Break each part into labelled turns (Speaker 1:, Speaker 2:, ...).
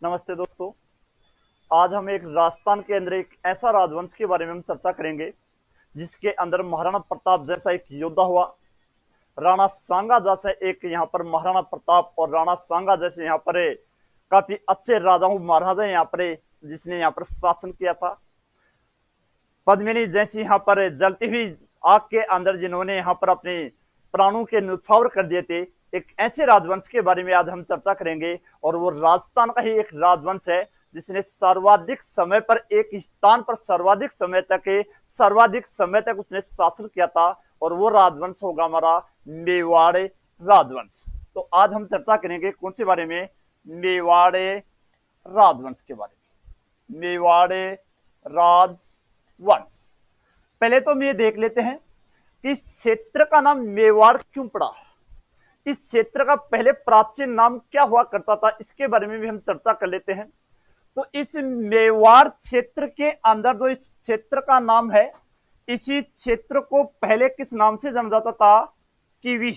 Speaker 1: नमस्ते दोस्तों। आज हम एक राजस्थान के अंदर एक ऐसा राजवंश के बारे में हम चर्चा करेंगे जिसके अंदर महाराणा प्रताप जैसा एक योद्धा हुआ, राणा सांगा जैसा एक यहाँ पर महाराणा प्रताप और राणा सांगा जैसे यहाँ पर काफी अच्छे राजाओं महाराजा यहाँ पर जिसने यहाँ पर शासन किया था। पद्मिनी जैसी यहाँ पर जलती हुई आग के अंदर जिन्होंने यहाँ पर अपने प्राणों के न्यौछावर कर दिए थे, एक ऐसे राजवंश के बारे में आज हम चर्चा करेंगे। और वो राजस्थान का ही एक राजवंश है जिसने सर्वाधिक समय पर एक स्थान पर सर्वाधिक समय तक उसने शासन किया था, और वो राजवंश होगा हमारा मेवाड़ राजवंश। तो आज हम चर्चा करेंगे कौन से बारे में? मेवाड़ राजवंश के बारे में। मेवाड़ राजवंश। पहले तो हम ये देख लेते हैं कि इस क्षेत्र का नाम मेवाड़ क्यों पड़ा। इस क्षेत्र का पहले प्राचीन नाम क्या हुआ करता था, इसके बारे में भी हम चर्चा कर लेते हैं। तो इस मेवाड़ क्षेत्र के अंदर जो इस क्षेत्र का नाम है, इसी क्षेत्र को पहले किस नाम से जाना जाता था? कीवी,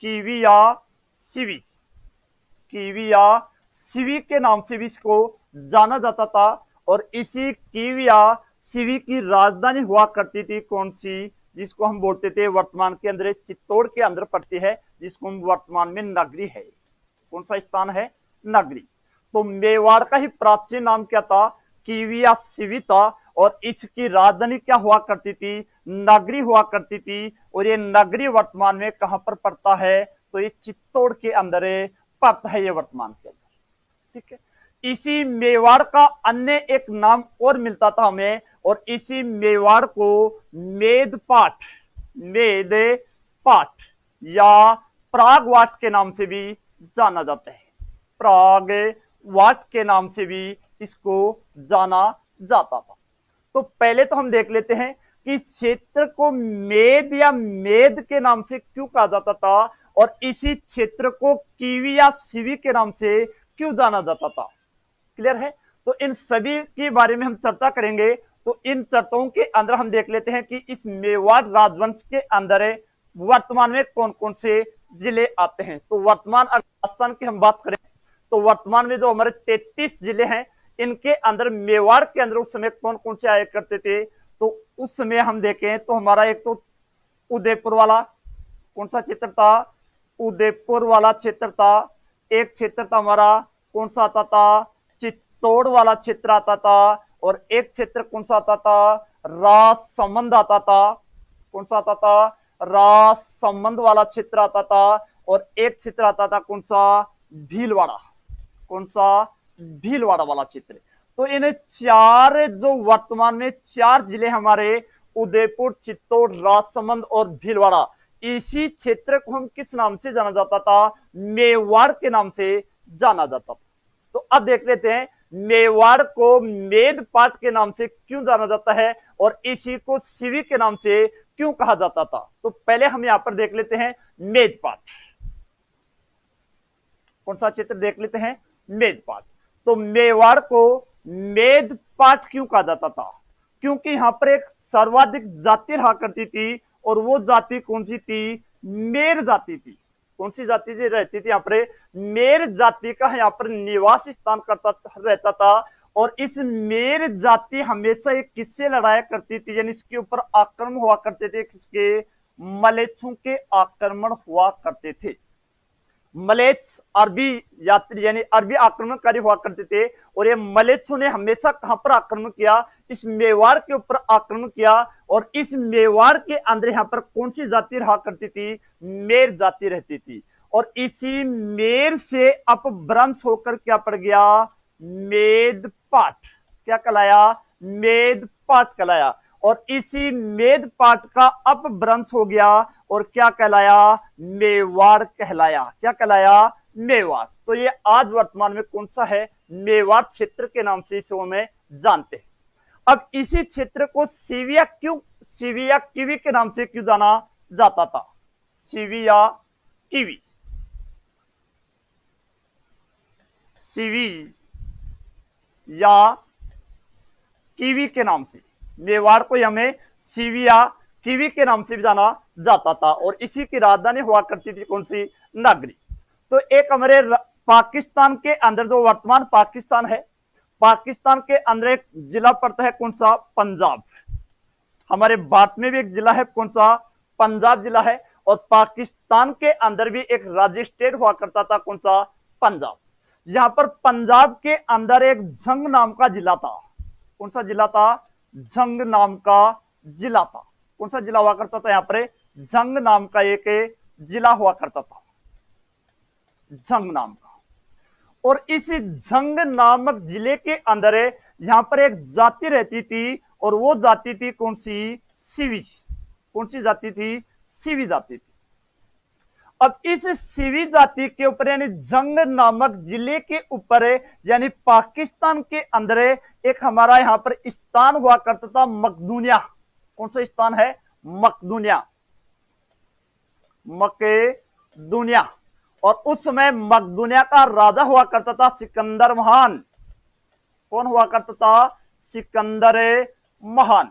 Speaker 1: कीवी या सिवी, कीवी या सिवी के नाम से भी इसको जाना जाता था। और इसी कीवी या सिवी की राजधानी हुआ करती थी कौन सी? जिसको हम बोलते थे वर्तमान के अंदर चित्तौड़ के अंदर पड़ती है, जिसको हम वर्तमान में नगरी है। कौन सा स्थान है? नगरी। तो मेवाड़ का ही प्राचीन नाम क्या था? कीवी या सिवी था। और इसकी राजधानी क्या हुआ करती थी? नगरी हुआ करती थी। और ये नगरी वर्तमान में कहां पर पड़ता है? तो ये चित्तौड़ के अंदर पड़ता है, ये वर्तमान के अंदर। ठीक है। इसी मेवाड़ का अन्य एक नाम और मिलता था हमें, और इसी मेवाड़ को मेदपाट, मेदपाट या प्रागवाट के नाम से भी जाना जाता है। प्रागवाट के नाम से भी इसको जाना जाता था। तो पहले तो हम देख लेते हैं कि क्षेत्र को मेद या मेद के नाम से क्यों कहा जाता था, और इसी क्षेत्र को कीवी या सिवी के नाम से क्यों जाना जाता था। क्लियर है? तो इन सभी के बारे में हम चर्चा करेंगे। तो इन चर्चाओं के अंदर हम देख लेते हैं कि इस मेवाड़ राजवंश के अंदर वर्तमान में कौन कौन से जिले आते हैं। तो वर्तमान राजस्थान की हम बात करें तो वर्तमान में जो हमारे 33 जिले हैं, इनके अंदर मेवाड़ के अंदर उस समय कौन कौन से आया करते थे। तो उस समय हम देखें तो हमारा एक तो उदयपुर वाला कौन सा क्षेत्र था? उदयपुर वाला क्षेत्र था। एक क्षेत्र था हमारा कौन सा आता था? चित्तौड़ वाला क्षेत्र आता था। और एक क्षेत्र कौन सा आता था? राजसमंद आता था। कौन सा आता था? राजसमंद वाला क्षेत्र आता था। और एक क्षेत्र आता था कौन सा? भीलवाड़ा। कौन सा? भीलवाड़ा वाला क्षेत्र। तो इन चार जो वर्तमान में चार जिले हमारे उदयपुर, चित्तौड़, राजसमंद और भीलवाड़ा, इसी क्षेत्र को हम किस नाम से जाना जाता था? मेवाड़ के नाम से जाना जाता था। तो अब देख लेते हैं मेवाड़ को मेदपाट के नाम से क्यों जाना जाता है, और इसी को सिवी के नाम से क्यों कहा जाता था। तो पहले हम यहां पर देख लेते हैं मेदपाट। कौन सा क्षेत्र देख लेते हैं? मेदपाट। तो मेवाड़ को मेदपाट क्यों कहा जाता था? क्योंकि यहां पर एक सर्वाधिक जाति रहा करती थी, और वो जाति कौन सी थी? मेर जाति थी। कौन सी जाति थी रहती थी यहाँ पर? मेर जाति का यहाँ पर निवास स्थान करता रहता था। और इस मेर जाति हमेशा एक किससे लड़ाया करती थी, यानी इसके ऊपर आक्रमण हुआ करते थे। किसके? मलेच्छों के आक्रमण हुआ करते थे। मलेच्छ अरबी यात्री यानी अरबी आक्रमणकारी हुआ करते थे। और ये मलेच्छों ने हमेशा कहां पर आक्रमण किया? इस मेवाड़ के ऊपर आक्रमण किया। और इस मेवाड़ के अंदर यहां पर कौन सी जाति रहा करती थी? मेर जाति रहती थी। और इसी मेर से अपभ्रंश होकर क्या पड़ गया? मेदपाट। क्या कहलाया? मेदपाट कहलाया। और इसी मेदपाट का अपभ्रंश हो गया और क्या कहलाया? मेवाड़ कहलाया। क्या कहलाया? मेवाड़। तो ये आज वर्तमान में कौन सा है? मेवाड़ क्षेत्र के नाम से इसे हमें जानते हैं। अब इसी क्षेत्र को सिविया कीवी के नाम से क्यों जाना जाता था? सिविया कीवी, सिवी या कीवी के नाम से मेवाड़ को हमें सिविया कीवी के नाम से भी जाना जाता था। और इसी की राजधानी हुआ करती थी कौन सी? नगरी। तो एक हमारे पाकिस्तान के अंदर जो वर्तमान पाकिस्तान है, पाकिस्तान के अंदर एक जिला पड़ता है कौन सा? पंजाब। हमारे भारत में भी एक जिला है कौन सा? पंजाब जिला है। और पाकिस्तान के अंदर भी एक राज्य स्टेट हुआ करता था कौन सा? पंजाब। यहां पर पंजाब के अंदर एक झंग नाम का जिला था। कौन सा जिला था? झंग नाम का जिला था। कौन सा जिला हुआ करता था? यहां पर झंग नाम का एक जिला हुआ करता था, झंग नाम का। और इस झंग नामक जिले के अंदर यहां पर एक जाति रहती थी, और वो जाति थी कौन सी? सीवी। कौन सी जाति थी? सीवी जाति थी। अब इस सीवी जाति के ऊपर यानी झंग नामक जिले के ऊपर यानी पाकिस्तान के अंदर एक हमारा यहां पर स्थान हुआ करता था मकदूनिया। कौन सा स्थान है? मकदूनिया। मकदूनिया। और उस समय मकदूनिया का राजा हुआ करता था सिकंदर महान। कौन हुआ करता था? सिकंदर महान।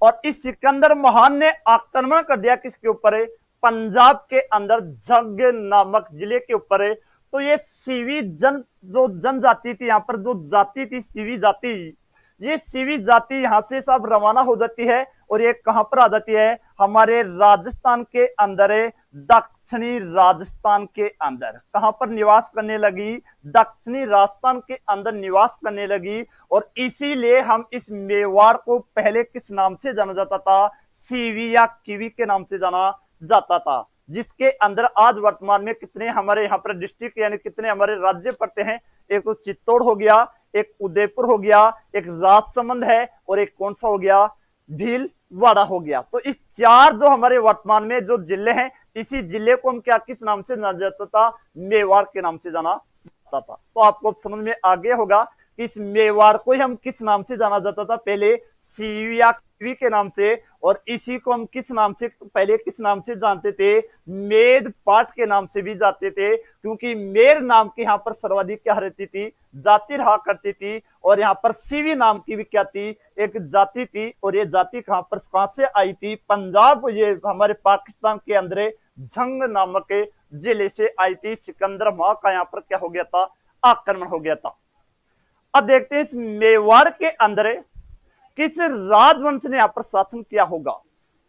Speaker 1: और इस सिकंदर महान ने आक्रमण कर दिया किसके ऊपर? पंजाब के अंदर झंग नामक जिले के ऊपर। तो ये सीवी जो जनजाति थी, यहां पर जो जाति थी सीवी जाति, ये सीवी जाति यहां से सब रवाना हो जाती है, और ये कहां पर आ जाती है? हमारे राजस्थान के अंदर, दक्षिणी राजस्थान के अंदर। कहां पर निवास करने लगी? दक्षिणी राजस्थान के अंदर निवास करने लगी। और इसीलिए हम इस मेवाड़ को पहले किस नाम से जाना जाता था? सीवी या कीवी के नाम से जाना जाता था, जिसके अंदर आज वर्तमान में कितने हमारे यहाँ पर डिस्ट्रिक्ट यानी कितने हमारे राज्य पड़ते हैं? एक तो चित्तौड़ हो गया, एक उदयपुर हो गया, एक राजसमंद है, और एक कौन सा हो गया? भीलवाड़ा हो गया। तो इस चार जो हमारे वर्तमान में जो जिले हैं, इसी जिले को हम क्या किस नाम से जाना जाता था? मेवाड़ के नाम से जाना जाता था। तो आपको समझ में आ गया होगा कि इस मेवाड़ को हम किस नाम से जाना जाता था? पहले सीवी या कीवी के नाम से। और इसी को हम किस नाम से पहले किस नाम से जानते थे? मेद पाट के नाम से भी जानते थे, क्योंकि मेर नाम की यहाँ पर सर्वाधिक क्या रहती थी? जाति रहा करती थी। और यहाँ पर सीवी नाम की भी क्या थी? एक जाति थी। और ये जाति कहां से आई थी? पंजाब, ये हमारे पाकिस्तान के अंदर झंग नामक जिले से आई थी। सिकंदर माह का यहाँ पर क्या हो गया था? आक्रमण हो गया था। अब देखते हैं इस मेवाड़ के अंदर किस राजवंश ने यहां पर शासन किया होगा।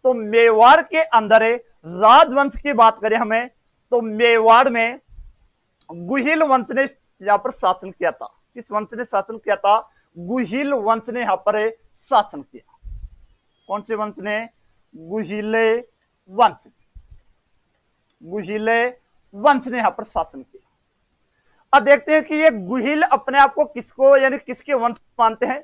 Speaker 1: तो मेवाड़ के अंदर राजवंश की बात करें हमें, तो मेवाड़ में गुहिल वंश ने यहां पर शासन किया था। किस वंश ने शासन किया था? गुहिल वंश ने यहां पर शासन किया। कौन से वंश ने? गुहिले वंश। गुहिले वंश ने यहां पर शासन किया। अब देखते हैं कि ये गुहिल अपने आप को किसको यानी किसके वंश मानते हैं?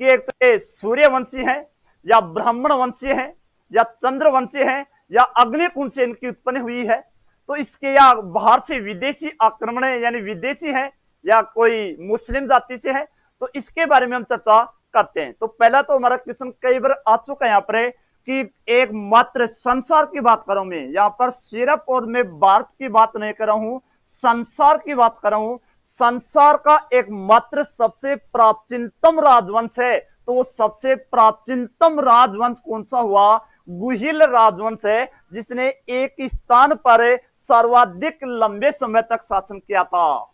Speaker 1: कि एक तो ये सूर्यवंशी है, या ब्राह्मण वंशी है, या चंद्रवंशी है, या अग्निकुंड से इनकी उत्पन्न हुई है। तो इसके या बाहर से विदेशी आक्रमण है यानी विदेशी है, या कोई मुस्लिम जाति से है। तो इसके बारे में हम चर्चा करते हैं। तो पहला तो हमारा क्वेश्चन कई बार आ चुका है यहाँ पर कि एक मात्र संसार की बात कर रहा हूं मैं, यहाँ पर सिर्फ और मैं भारत की बात नहीं कर रहा हूं, संसार की बात कर रहा हूं। संसार का एकमात्र सबसे प्राचीनतम राजवंश है, तो वो सबसे प्राचीनतम राजवंश कौन सा हुआ? गुहिल राजवंश है, जिसने एक स्थान पर सर्वाधिक लंबे समय तक शासन किया था।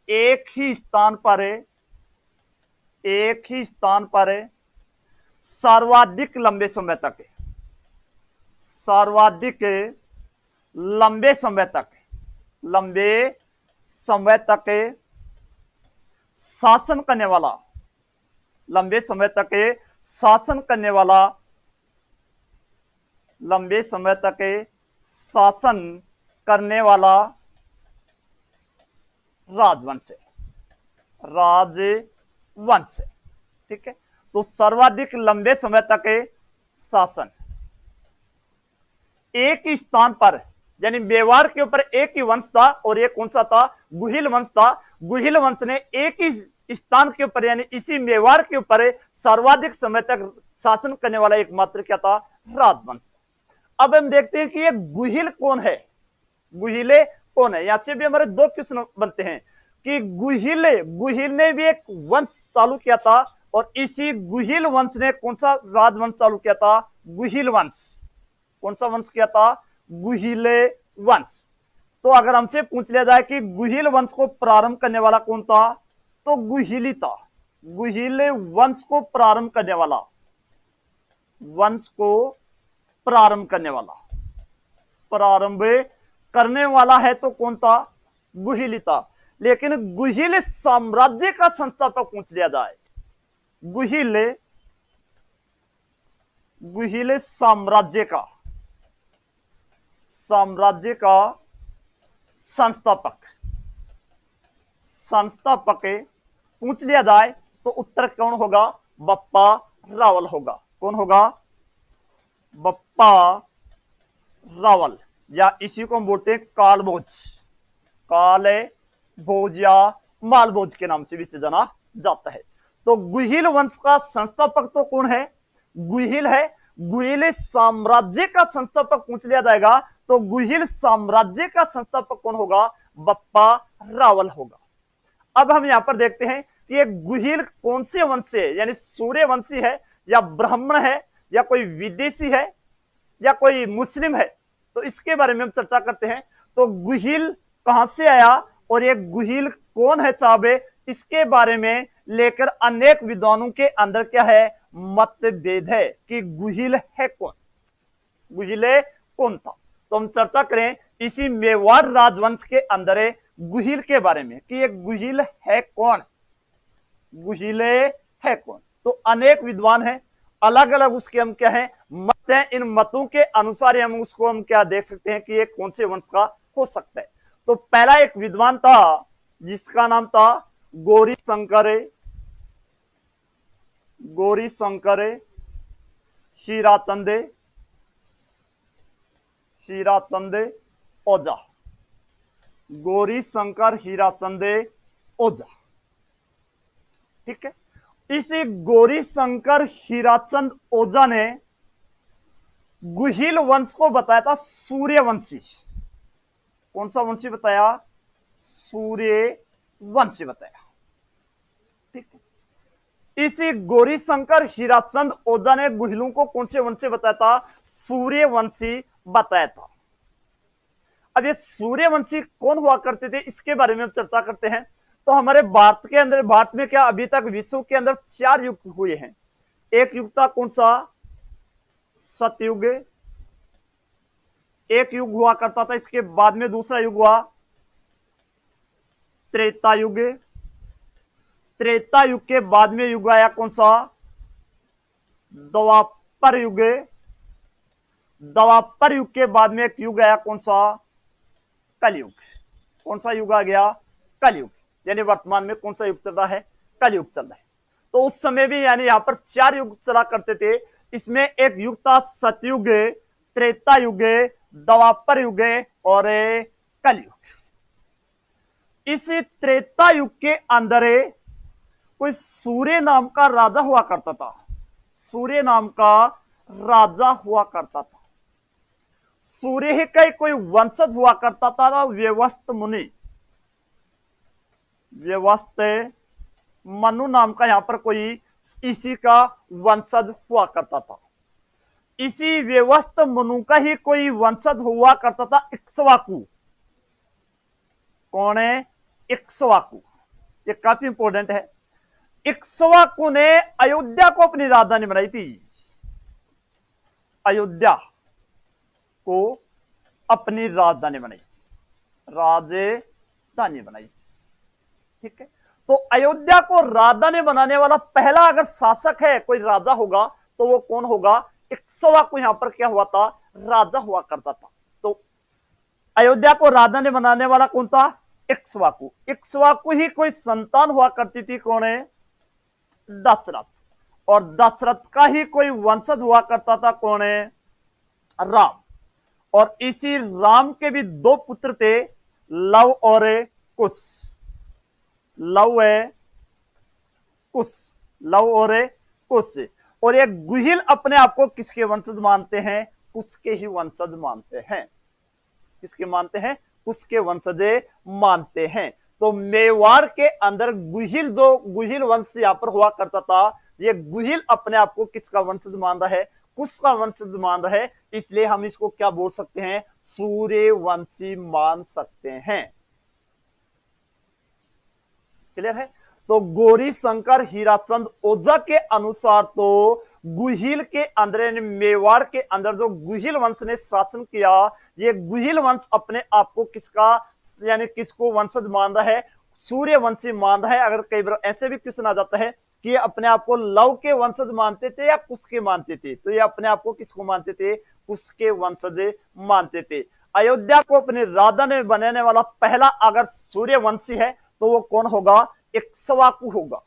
Speaker 1: एक ही स्थान पर सर्वाधिक लंबे समय तक, सर्वाधिक लंबे समय तक शासन करने वाला, लंबे समय तक शासन करने वाला, लंबे समय तक शासन करने वाला राजवंश है, राजवंश है। ठीक है, तो सर्वाधिक लंबे समय तक शासन एक ही स्थान पर यानी मेवाड़ के ऊपर एक ही वंश था, और ये कौन सा था? गुहिल वंश था। गुहिल वंश ने एक ही स्थान के ऊपर यानी इसी मेवाड़ के ऊपर सर्वाधिक समय तक शासन करने वाला एकमात्र क्या था? राजवंश। अब हम देखते हैं कि ये गुहिल कौन है, गुहिले कौन है। यहां से भी हमारे दो क्वेश्चन बनते हैं कि गुहिल ने भी एक वंश चालू किया था, और इसी गुहिल वंश ने कौन सा राजवंश चालू किया था? गुहिल वंश। कौन सा वंश किया था? गुहिले वंश। तो अगर हमसे पूछ लिया जाए कि गुहिल वंश को प्रारंभ करने वाला कौन था, तो गुहिली था। गुहिल वंश को प्रारंभ करने वाला, वंश को प्रारंभ करने वाला, प्रारंभ करने वाला है तो कौन था, गुहिली था। लेकिन गुहिल साम्राज्य का संस्थापक पूछ लिया जाए, गुहिल साम्राज्य का, साम्राज्य का संस्थापक, संस्थापक पूछ लिया जाए तो उत्तर कौन होगा, बप्पा रावल होगा। कौन होगा, बप्पा रावल, या इसी को हम बोलते हैं कालभोज, काले भोज या मालभोज के नाम से भी जाना जाता है। तो गुहिल वंश का संस्थापक तो कौन है, गुहिल है। गुहिल साम्राज्य का संस्थापक पूछ लिया जाएगा तो गुहिल साम्राज्य का संस्थापक कौन होगा, बप्पा रावल होगा। अब हम यहां पर देखते हैं कि ये गुहिल कौन से वंश से है, यानी सूर्यवंशी है या ब्राह्मण है या कोई विदेशी है या कोई मुस्लिम है, तो इसके बारे में हम चर्चा करते हैं। तो गुहिल कहां से आया और ये गुहिल कौन है साहब, इसके बारे में लेकर अनेक विद्वानों के अंदर क्या है, मतभेद है कि गुहिल है कौन, गुहिल कौन था। तो हम चर्चा करें इसी मेवाड़ राजवंश के अंदर गुहिल के बारे में कि ये गुहिल है कौन, गुहिल है कौन। तो अनेक विद्वान हैं, अलग अलग उसके हम क्या है, मत हैं। इन मतों के अनुसार हम उसको हम क्या देख सकते हैं कि ये कौन से वंश का हो सकता है। तो पहला एक विद्वान था जिसका नाम था गौरी शंकर, गौरी शंकर हीराचंद, हीराचंद ओझा, गौरी शंकर हीराचंद ओझा। ठीक है, इसी गौरी शंकर हीराचंद ओझा ने गुहिल वंश को बताया था सूर्यवंशी। कौन सा वंशी बताया, सूर्यवंशी बताया। ठीक है, इसी गौरी शंकर हीराचंद ओझा ने गुहिलों को कौन से वंश से बताया था, सूर्यवंशी बताया था। अब ये सूर्यवंशी कौन हुआ करते थे, इसके बारे में हम चर्चा करते हैं। तो हमारे भारत के अंदर, भारत में क्या अभी तक विश्व के अंदर 4 युग हुए हैं। एक युग था कौन सा, सतयुग, एक युग हुआ करता था। इसके बाद में दूसरा युग हुआ त्रेता युग, त्रेता युग के बाद में युग आया कौन सा, द्वापर युग, द्वापर युग के बाद में एक युग आया कौन सा, कलयुग। कौन सा युग आ गया, कलयुग। यानी वर्तमान में कौन सा युग चल रहा है, कलयुग चल रहा है। तो उस समय भी यानी यहां पर 4 युग चला करते थे। इसमें एक युग था सतयुग, त्रेता युग, द्वापर युग और कलयुग। इसी त्रेता युग के अंदर कोई सूर्य नाम का राजा हुआ करता था, सूर्य नाम का राजा हुआ करता था। सूर्य का कोई वंशज हुआ करता था, व्यवस्थ मुनि, व्यवस्थ मनु नाम का यहां पर कोई इसी का वंशज हुआ करता था। इसी व्यवस्थ मनु का ही कोई वंशज हुआ करता था इक्ष्वाकु। कौन है, इक्ष्वाकु। ये काफी इंपॉर्टेंट है। इक्ष्वाकु ने अयोध्या को अपनी राजधानी बनाई थी, अयोध्या को अपनी राजधानी बनाई, राजधानी बनाई। ठीक है, तो अयोध्या को राजधानी बनाने वाला पहला अगर शासक है, कोई राजा होगा, तो वो कौन होगा, इक्ष्वाकु यहां पर क्या हुआ था, राजा हुआ करता था। तो अयोध्या को राजधानी बनाने वाला कौन था, इक्ष्वाकु। इक्ष्वाकु ही कोई संतान हुआ करती थी, कौन है, दशरथ। और दशरथ का ही कोई वंशज हुआ करता था, कौन है, राम। और इसी राम के भी 2 पुत्र थे, लव और कुश, लव है कुश, लव और कुश। और ये गुहिल अपने आप को किसके वंशज मानते हैं, कुश के ही वंशज मानते हैं। किसके मानते हैं, कुश के वंशज मानते हैं। तो मेवाड़ के अंदर गुहिल, 2 गुहिल वंश यहां पर हुआ करता था। ये गुहिल अपने आप को किसका वंशज मान रहा है, कुश का वंशज मान रहा है, इसलिए हम इसको क्या बोल सकते हैं, सूर्यवंशी मान सकते हैं। क्लियर है। तो गौरी शंकर हीराचंद ओझा के अनुसार तो गुहिल के अंदर यानी मेवाड़ के अंदर जो गुहिल वंश ने शासन किया, ये गुहिल वंश अपने आप को किसका यानी किसको वंशज मान रहा है, सूर्यवंशी मान रहा है। अगर कई बार ऐसे भी क्वेश्चन आ जाता है कि ये अपने आप को लव के वंशज मानते थे या कुश के मानते थे, तो ये अपने आप को किसको मानते थे, कुश के वंशज मानते थे। अयोध्या को अपनी राजधानी बनाने वाला पहला अगर सूर्यवंशी है तो वो कौन होगा, इक्ष्वाकु होगा।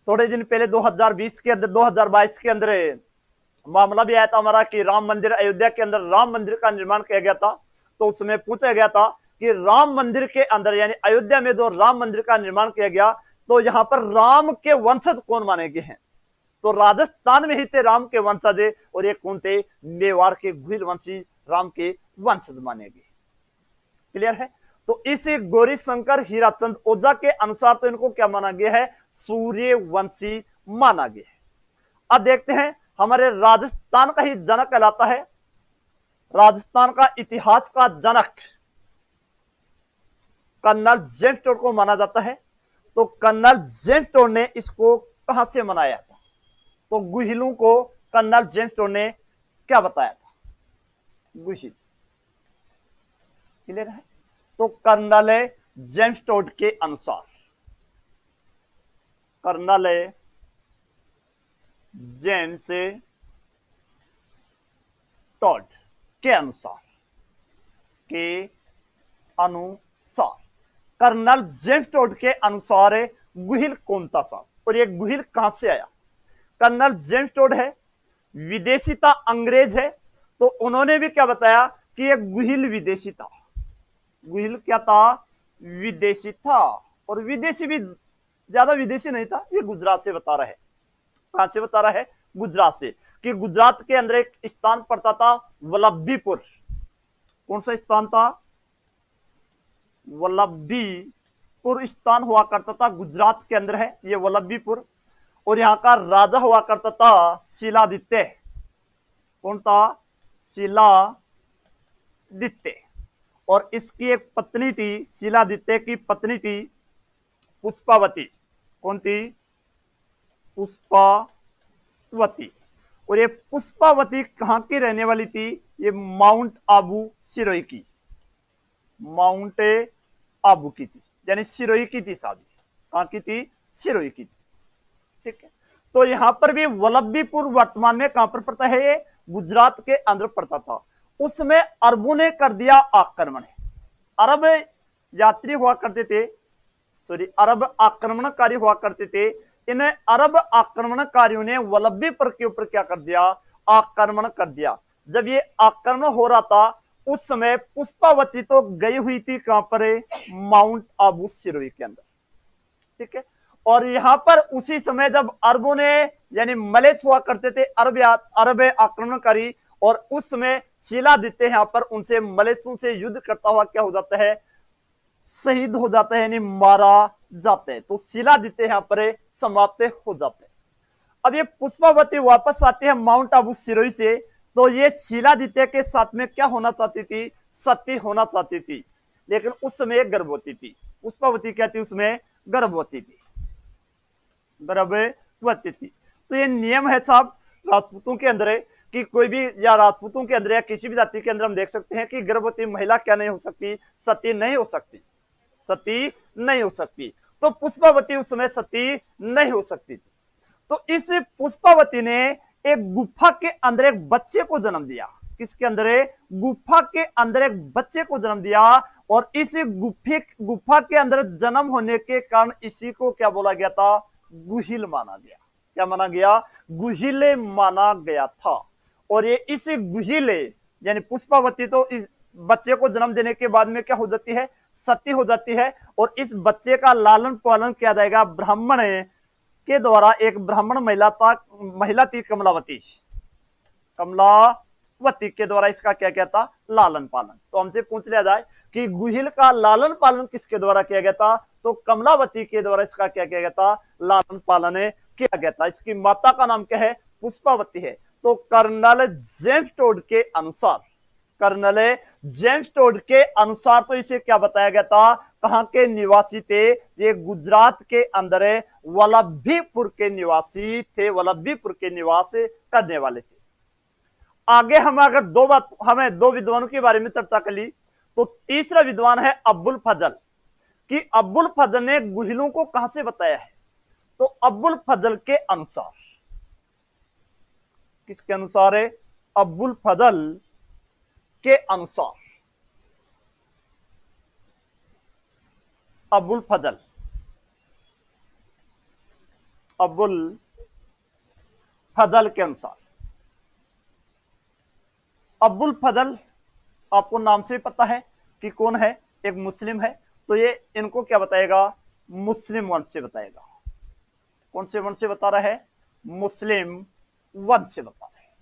Speaker 1: थोड़े दिन पहले 2020 के अंदर 2022 के अंदर मामला भी आया था हमारा कि राम मंदिर, अयोध्या के अंदर राम मंदिर का निर्माण किया गया था। तो उसमें पूछा गया था कि राम मंदिर के अंदर यानी अयोध्या में जो राम मंदिर का निर्माण किया गया, तो यहां पर राम के वंशज कौन माने गए हैं, तो राजस्थान में ही थे राम के वंशज, और ये कौन थे, मेवाड़ के गुहिल वंशी राम के वंशज माने गए। क्लियर है। तो इस गौरी शंकर हीराचंद ओझा के अनुसार तो इनको क्या माना गया है, सूर्यवंशी माना गया है। अब देखते हैं हमारे राजस्थान का ही जनक कहलाता है, राजस्थान का इतिहास का जनक कर्नल जेम्स टोड को माना जाता है। तो कर्नल जेम्स टोड ने इसको कहां से मनाया था, तो गुहिलों को कर्नल जेम्स टोड ने क्या बताया था, गुहिल। क्लियर है। तो कर्नल जेम्स टोड के अनुसार, कर्नल जेम्स टोड के अनुसार कर्नल जेम्स टोड के अनुसार गुहिल कौन था साहब, और ये गुहिल कहां से आया। कर्नल जेम्स टोड है, विदेशी था, अंग्रेज है। तो उन्होंने भी क्या बताया कि ये गुहिल विदेशी था। गुहिल क्या था, विदेशी था, और विदेशी भी ज्यादा विदेशी नहीं था, ये गुजरात से बता रहा है। कहां से बता रहा है, गुजरात से, कि गुजरात के अंदर एक स्थान पड़ता था वल्लभीपुर। कौन सा स्थान था, वल्लभीपुर स्थान हुआ करता था, गुजरात के अंदर है ये वल्लभीपुर। और यहां का राजा हुआ करता था शिलादित्य। कौन था, शिलादित्य। और इसकी एक पत्नी थी, शिलादित्य की पत्नी थी पुष्पावती। कौन थी, पुष्पावती। और ये पुष्पावती कहां की रहने वाली थी, ये माउंट आबू सिरोही की, माउंट आबू की थी, यानी सिरोही की थी शादी। कहां की थी, सिरोही की थी। ठीक है। तो यहां पर भी वल्लभीपुर वर्तमान में कहां पर पड़ता है, ये गुजरात के अंदर पड़ता था। उसमें अरबों ने कर दिया आक्रमण। अरब यात्री हुआ करते थे, अरब आक्रमणकारी हुआ करते थे। इन अरब आक्रमणकारियों ने वल्लभीपुर के ऊपर क्या कर दिया, आक्रमण कर दिया। जब ये आक्रमण हो रहा था उस समय पुष्पावती तो गई हुई थी कहां पर, माउंट आबू सिरोही के अंदर। ठीक है। और यहां पर उसी समय जब अरबों ने यानी मलेच हुआ करते थे, अरब आक्रमणकारी, और उस समय शिलादित्य यहां पर उनसे मलेशियों से युद्ध करता हुआ क्या हो जाता है, शहीद हो जाता है, यानी मारा जाता है। तो शिलादित्य यहां पर समाप्त हो जाते हैं। अब ये पुष्पावती वापस आते हैं माउंट आबू सिरोही से। तो ये शिलादित्य के साथ में क्या होना चाहती थी, सती होना चाहती थी, लेकिन उस समय गर्भवती थी। पुष्पावती क्या थी, उसमें गर्भवती थी, गर्भवती थी। तो ये नियम है साहब राजपूतों के अंदर है कि कोई भी, या राजपूतों के अंदर या किसी भी जाति के अंदर हम देख सकते हैं कि गर्भवती महिला क्या नहीं हो सकती, सती नहीं हो सकती, सती नहीं हो सकती। तो पुष्पावती उस समय सती नहीं हो सकती थी। तो इस पुष्पावती ने एक गुफा के अंदर एक बच्चे को जन्म दिया। किसके अंदर, गुफा के अंदर एक बच्चे को जन्म दिया। और इस गुफा के अंदर जन्म होने के कारण इसी को क्या बोला गया था, गुहिल माना गया। क्या माना गया, गुहिले माना गया था। और ये इस गुहिले यानी पुष्पावती तो इस बच्चे को जन्म देने के बाद में क्या हो जाती है, सती हो जाती है। और इस बच्चे का लालन पालन किया जाएगा ब्राह्मण के द्वारा। एक ब्राह्मण महिला थी कमलावती, कमलावती के द्वारा इसका क्या किया था, लालन पालन। तो हमसे पूछ लिया जाए कि गुहिल का लालन पालन किसके द्वारा किया गया था, तो कमलावती के द्वारा इसका क्या किया गया था, लालन पालन किया गया था। इसकी माता का नाम क्या है, पुष्पावती है। तो कर्नल जेम्स टोड के अनुसार, कर्नल जेम्स टोड के अनुसार तो इसे क्या बताया गया था, कहां के निवासी थे, ये गुजरात के अंदर वल्लभीपुर के निवासी थे, वल्लभीपुर के निवास करने वाले थे। आगे हम अगर हमें दो विद्वानों के बारे में चर्चा कर ली, तो तीसरा विद्वान है अब्बुल फजल, कि अब्बुल फजल ने गुहिलों को कहां से बताया है। तो अब्बुल फजल के अनुसार, किसके अनुसार है, अब्बुल फजल के अनुसार, अब्बुल फजल, अब्बुल फजल के अनुसार, अब्बुल फजल आपको नाम से पता है कि कौन है, एक मुस्लिम है, तो ये इनको क्या बताएगा, मुस्लिम वंश से बताएगा। कौन से वंश से बता रहा है, मुस्लिम वंश से बता रहा है।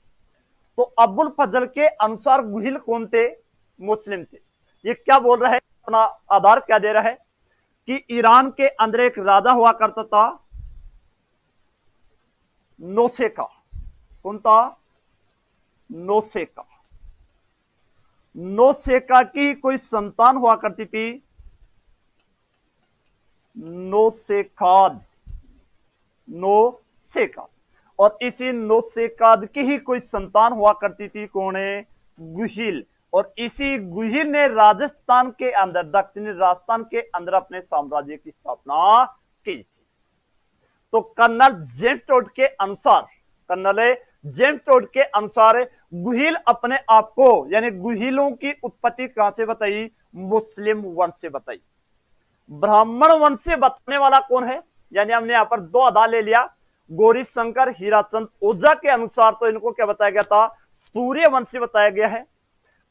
Speaker 1: तो अब्बुल फजल के अनुसार गुहिल कौन थे, मुस्लिम थे। ये क्या बोल रहा है, अपना आधार क्या दे रहा है, कि ईरान के अंदर एक राजा हुआ करता था नौसेका। कौन था, नौसेका। नौसेका की कोई संतान हुआ करती थी, नौसेकाद, नौसेका। और इसी नौसेकाद की ही कोई संतान हुआ करती थी, कौन है, गुहिल। और इसी गुहिल ने राजस्थान के अंदर, दक्षिणी राजस्थान के अंदर अपने साम्राज्य की स्थापना की थी। तो कर्नल जेम्स टोड के अनुसार, कर्नल जेम्स टोड के अनुसार गुहिल अपने आप को, यानी गुहिलों की उत्पत्ति कहां से बताई, मुस्लिम वंश से बताई। ब्राह्मण वंश से बताने वाला कौन है, यानी हमने यहां पर दो आधार ले लिया, गौरी शंकर हीराचंद ओझा के अनुसार तो इनको क्या बताया गया था, सूर्य वंश से बताया गया है।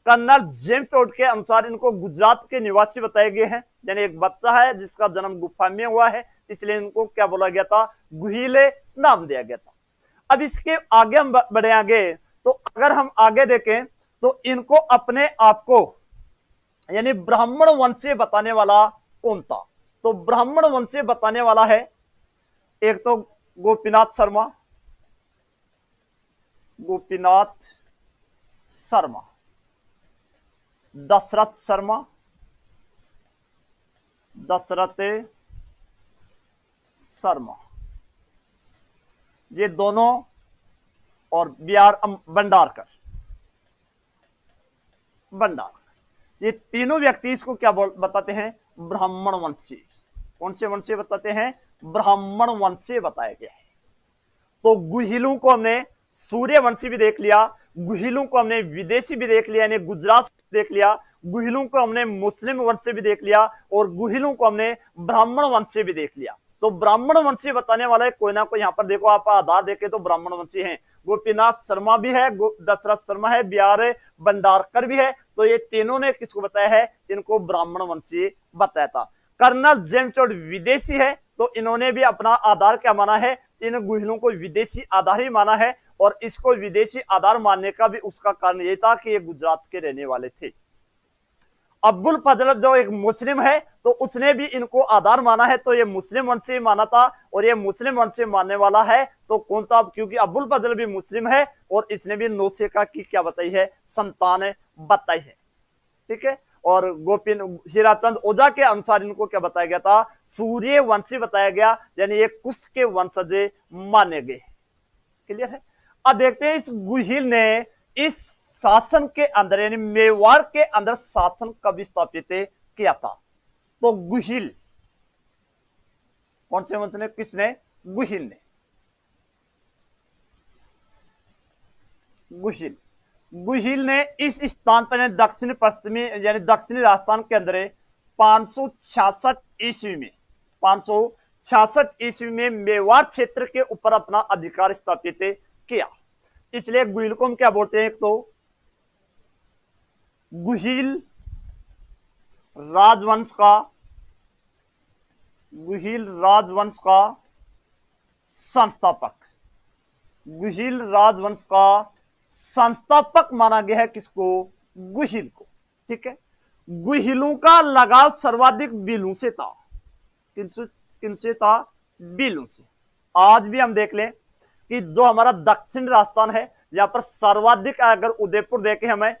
Speaker 1: कर्नल जेम्स टोड के अनुसार इनको गुजरात के निवासी बताए गए हैं, यानी एक बच्चा है जिसका जन्म गुफा में हुआ है, इसलिए इनको क्या बोला गया था, गुहिले नाम दिया गया था। अब इसके आगे हम बढ़े आगे, तो अगर हम आगे देखें तो इनको अपने आप को, यानी ब्राह्मण वंश से बताने वाला कौन था। तो ब्राह्मण वंश से बताने वाला है एक तो गोपीनाथ शर्मा, गोपीनाथ शर्मा, दशरथ शर्मा, दशरथ शर्मा, ये दोनों, और बिहार भंडारकर, भंडारकर, ये तीनों व्यक्ति इसको क्या बताते हैं, ब्राह्मण वंशी। कौन से वंश से बताते हैं, ब्राह्मण वंश से बताया गया है। तो गुहिलों को हमने सूर्यवंशी भी देख लिया, गुहिलों को हमने विदेशी भी देख लिया, यानी गुजरात से देख लिया, गुहिलों को हमने मुस्लिम वंश से भी देख लिया, और गुहिलों को हमने ब्राह्मण वंश से भी देख लिया। तो ब्राह्मण वंशी बताने वाला है कोई ना कोई, यहां पर देखो आप आधार देखे तो ब्राह्मण वंशी हैं, गोपीनाथ शर्मा भी है, दशरथ शर्मा है, बिहार भंडारकर भी है। तो ये तीनों ने किसको बताया है, इनको ब्राह्मण वंशी बताया था। कर्नल जेम्स टोड विदेशी है, तो इन्होंने भी अपना आधार क्या माना है, इन गुहिलों को विदेशी आधार ही माना है। और इसको विदेशी आधार मानने का भी उसका कारण यह था कि ये गुजरात के रहने वाले थे। अब्बुल फजल जो एक मुस्लिम है, तो उसने भी इनको आधार माना है, तो ये मुस्लिम वंश से माना था, और ये मुस्लिम वंश से मानने वाला है तो कौन था, क्योंकि अब्बुल फजल भी मुस्लिम है और इसने भी नौसेका की क्या बताई है, संतान बताई है। ठीक है। और गोपीन हीराचंद ओझा के अनुसार इनको क्या बताया गया था, सूर्य वंशी बताया गया, यानी ये कुश के वंशज माने गए। क्लियर है। अब देखते हैं इस गुहिल ने इस शासन के अंदर, यानी मेवाड़ के अंदर शासन कब स्थापित किया था। तो गुहिल, कौन से वंश ने, किसने, गुहिल ने, गुहिल, गुहिल ने इस स्थान पर दक्षिण पश्चिमी, यानी दक्षिणी राजस्थान के अंदर 566 ईस्वी में, 566 ईस्वी में मेवाड़ क्षेत्र के ऊपर अपना अधिकार स्थापित किया। इसलिए गुहिल को हम क्या बोलते हैं, एक तो गुहिल राजवंश का, गुहिल राजवंश का संस्थापक, गुहिल राजवंश का संस्थापक माना गया है किसको, गुहिल को। ठीक है। गुहिलों का लगाव सर्वाधिक बिलू से था, किनसे था, बिलू से। आज भी हम देख लें कि जो हमारा दक्षिण राजस्थान है, यहाँ पर सर्वाधिक अगर उदयपुर देखे हमें,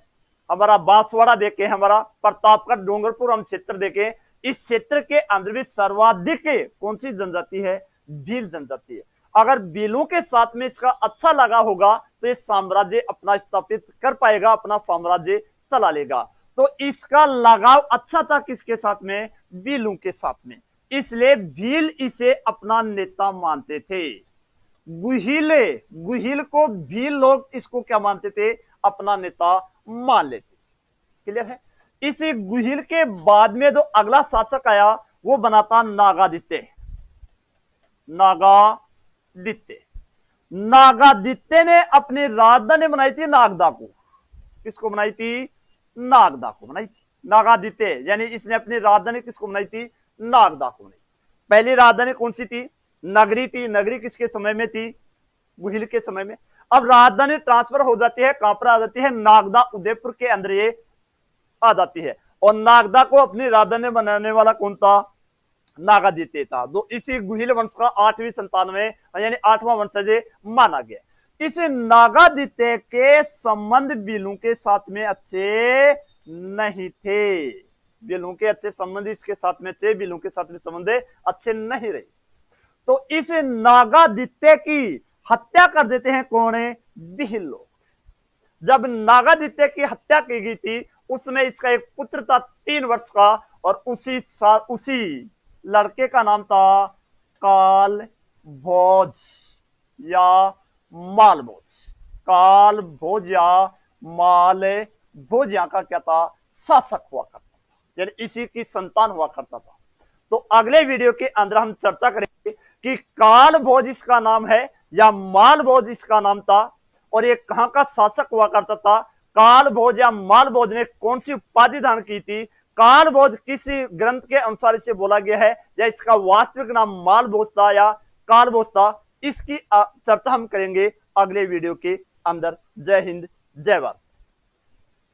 Speaker 1: हमारा बांसवाड़ा देखे, हमारा प्रतापगढ़ डूंगरपुर हम क्षेत्र देखे, इस क्षेत्र के अंदर भी सर्वाधिक कौन सी जनजाति है? भील जनजाति है। अगर भीलों के साथ में इसका अच्छा लगा होगा तो ये साम्राज्य अपना स्थापित कर पाएगा, अपना साम्राज्य चला लेगा। तो इसका लगाव अच्छा था किसके साथ में? भीलों के साथ में, इसलिए भील इसे अपना नेता मानते थे। गुहिल को भील लोग इसको क्या मानते थे? अपना नेता मान लेते। क्लियर है? इसी गुहिल के बाद में जो अगला शासक आया वो बना था नागादित्य। नागादित्य ने अपनी राजधानी बनाई थी नागदा को। किसको बनाई थी? नागदा को बनाई थी। नागादित्य यानी इसने अपनी राजधानी किसको बनाई थी? नागदा को बनाई। पहली राजधानी कौन सी थी? नगरी थी। नगरी किसके समय में थी? गुहिल के समय में। अब राजधानी ट्रांसफर हो जाती है, कहां पर आ जाती है? नागदा, उदयपुर के अंदर ये आ जाती है। और नागदा को अपनी राजधानी बनाने वाला कौन था? नागादित्य था। तो इसी गुहिल वंश का 8वीं संतान में यानी 8वां वंशज माना गया। इस नागादित्य के संबंध भीलों के साथ में अच्छे नहीं थे। भीलों के अच्छे संबंध इसके साथ में अच्छे, भीलों के साथ में संबंध अच्छे नहीं रहे। तो इस नागादित्य की हत्या कर देते हैं कौन? भील लोग। जब नागादित्य की हत्या की गई थी उसमें इसका एक पुत्र था 3 वर्ष का, और उसी लड़के का नाम था काल भोज या माल भोज। काल भोज या माल भोज यहाँ का क्या था? शासक हुआ करता था, यानी इसी की संतान हुआ करता था। तो अगले वीडियो के अंदर हम चर्चा करेंगे कि काल भोज इसका नाम है या माल भोज इसका नाम था, और ये कहां का शासक हुआ करता था। काल भोज या माल भोज ने कौन सी उपाधि धारण की थी? काल भोज किसी ग्रंथ के अनुसार इसे बोला गया है, या इसका वास्तविक नाम माल भोज था या काल भोज था? इसकी चर्चा हम करेंगे अगले वीडियो के अंदर। जय हिंद, जय भारत।